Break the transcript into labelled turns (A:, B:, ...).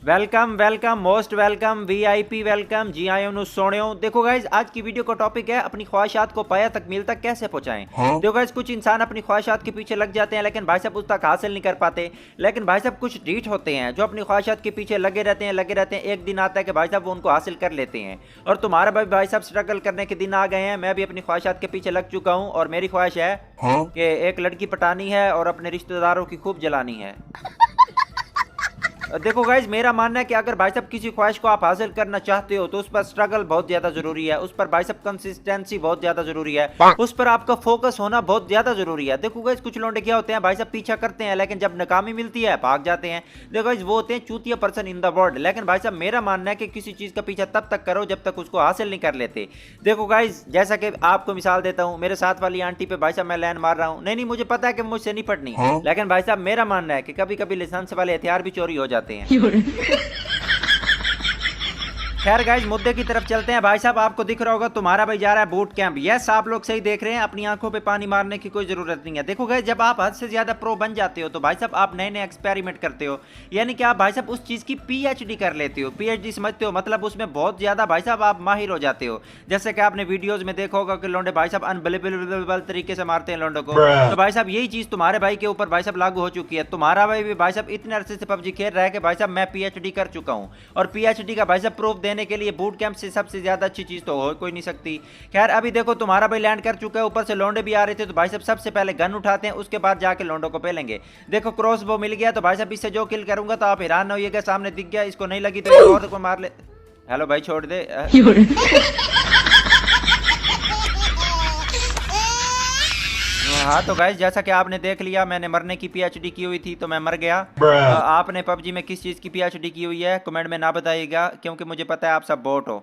A: Welcome welcome most welcome VIP welcome. जी आए नु सोनियो। देखो गाइज आज की वीडियो का टॉपिक है अपनी ख्वाहिशात को पाया तकमील तक कैसे पहुंचाएं। देखो गाइज कुछ इंसान अपनी ख्वाहिशात के पीछे लग जाते हैं लेकिन भाई साहब उस तक हासिल नहीं कर पाते। लेकिन भाई साहब कुछ ढीठ होते हैं जो अपनी ख्वाहिशात के पीछे लगे रहते हैं एक दिन आता है कि भाई साहब वो उनको हासिल कर लेते हैं। और तुम्हारा भाई साहब स्ट्रगल करने के दिन आ गए हैं। मैं भी अपनी ख्वाहिशात के पीछे लग चुका हूँ और मेरी ख्वाहिश है कि एक लड़की पटानी है और अपने रिश्तेदारों की खूब जलानी है। देखो गाइज मेरा मानना है कि अगर भाई साहब किसी ख्वाहिश को आप हासिल करना चाहते हो तो उस पर स्ट्रगल बहुत ज्यादा जरूरी है, उस पर भाई साहब कंसिस्टेंसी बहुत ज्यादा जरूरी है, उस पर आपका फोकस होना बहुत ज्यादा जरूरी है। देखो गाइज कुछ लोग क्या होते हैं भाई साहब पीछा करते हैं लेकिन जब नाकामी मिलती है भाग जाते हैं। देखो गाइज वो होते हैं चूतिया पर्सन इन द वर्ल्ड। लेकिन भाई साहब मेरा मानना है कि किसी चीज का पीछा तब तक करो जब तक उसको हासिल नहीं कर लेते। देखो गाइज जैसा कि आपको मिसाल देता हूँ, मेरे साथ वाली आंटी पे भाई साहब मैं लाइन मार रहा हूँ, नहीं मुझे पता है कि मुझसे नहीं पढ़नी, लेकिन भाई साहब मेरा मानना है कि कभी कभी लाइसेंस वाले हथियार भी चोरी हो जाते हैं। खैर गाइज मुद्दे की तरफ चलते हैं। भाई साहब आपको दिख रहा होगा तुम्हारा भाई जा रहा है बूट कैंप। यस आप लोग सही देख रहे हैं, अपनी आंखों पे पानी मारने की कोई जरूरत नहीं है। देखो गाइज जब आप हद से ज्यादा प्रो बन जाते हो तो भाई साहब आप नए नए एक्सपेरिमेंट करते हो, यानी कि आप भाई साहब उस चीज की पीएचडी कर लेते हो। पीएचडी समझते हो, मतलब उसमें बहुत ज्यादा भाई साहब आप माहिर हो जाते हो। जैसे कि आपने वीडियोज में देखा होगा कि लोंडे भाई साहब अनबिलीवेबल तरीके से मारते हैं लोंडों को। तो भाई साहब यही चीज तुम्हारे भाई के ऊपर भाई साहब लागू हो चुकी है। तुम्हारा भाई भी भाई साहब इतने अरसे से पबजी खेल रहा है कि भाई साहब मैं पीएचडी कर चुका हूं और पीएचडी का भाई साहब प्रूफ देने के लिए बूट कैंप से सबसे ज्यादा अच्छी चीज तो हो कोई नहीं सकती। खैर अभी देखो तुम्हारा भाई लैंड कर चुका है, ऊपर से लोंडे भी आ रहे थे तो भाई साहब सबसे पहले गन उठाते हैं, उसके बाद जाके लोंडों को पेलेंगे। देखो क्रॉस बो मिल गया तो भाई साहब इससे जो किल करूंगा तो आप हैरान न होइएगा, सामने दिख गया, इसको नहीं लगी तो और को मार ले। हेलो भाई छोड़ दे। हाँ तो गाइस जैसा कि आपने देख लिया मैंने मरने की पीएचडी की हुई थी तो मैं मर गया। आपने पबजी में किस चीज की पीएचडी की हुई है कमेंट में ना बताइएगा क्योंकि मुझे पता है आप सब बोट हो।